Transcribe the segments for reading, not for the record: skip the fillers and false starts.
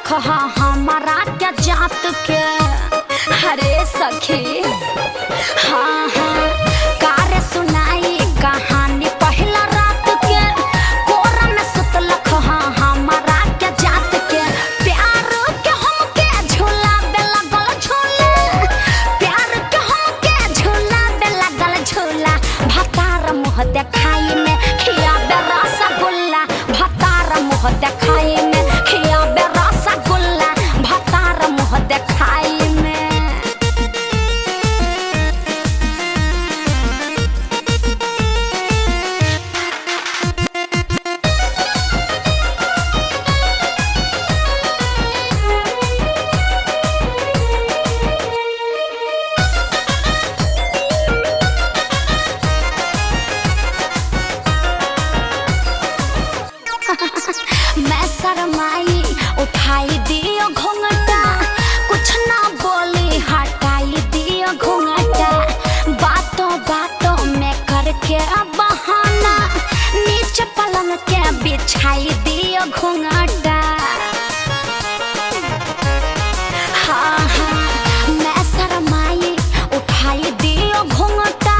लख हमारा क्या जात के। अरे सखी हाँ हाँ कार सुनाई कहानी पहला रात के। कोरा में सुत लख हमारा क्या जात के। प्यार के हमके झूला दे लगल झूला। प्यार के हमके झूला दे लगल झूला। भतार मुँह देखाई में खिया बे रसगुल्ला। भतार मुँह देखाई में खिया बे रसगुल्ला। भतार मुँह देखाई में। मैं शर्माई उठाई दियो घूंघटा। कुछ ना बोली हटाई दियो घूंघटा। बातों बातों में करके बहाना नीचे पलंग के बिछाई दियो घूंघटा। हाँ हाँ मैं शर्माई उठाई दियो घूंघटा।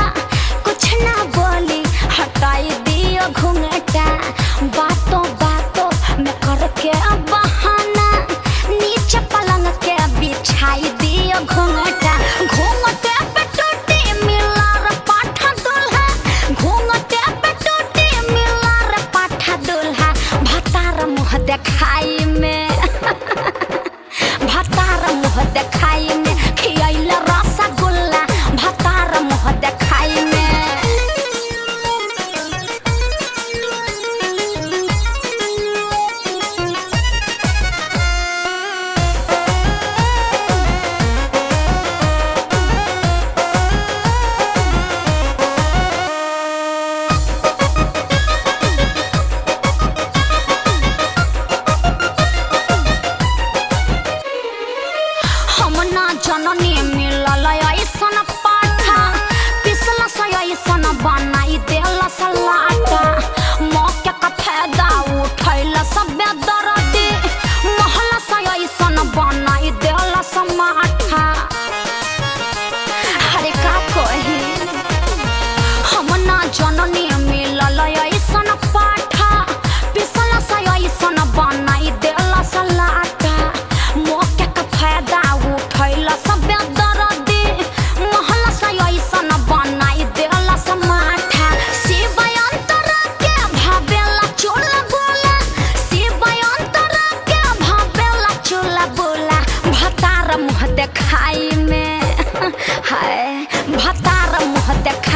कुछ ना बोली हटाई दियो घूंघटा। बातों बातों में करके बहाना नीचे पलंग के बिछाई दियो घूंघटा। घूंघटे पे टूटी मिला रे पाठा दूल्हा। घूंघटे पे टूटी मिला रे पाठा दूल्हा। भतार मुँह देखाई में भतार मुँह देखाई में खियाइल रसगुल्ला। भतार मुँह देखाई में। हम ना जननी मिलल ऐसन पाठा। पिसला से ऐसन बनाई देला सलाटा। मौके का फायदा उठैल सब दर्दी। महला से ऐसन बनाई देला समाठा। अरे का कही हम ना जननी मिलल ऐसन पाठा। पिसला से ऐसन बनाई देला सलाटा। मौके का फायदा उठैल सब दर्दी। महला से ऐसन बनाई देला समाठा। शिवयंतरा के भावेला चूल्हा बोला। शिवयंतरा के भावेला चूल्हा बोला। भतार मुँह देखाई में हाय भतार मुँह देखाई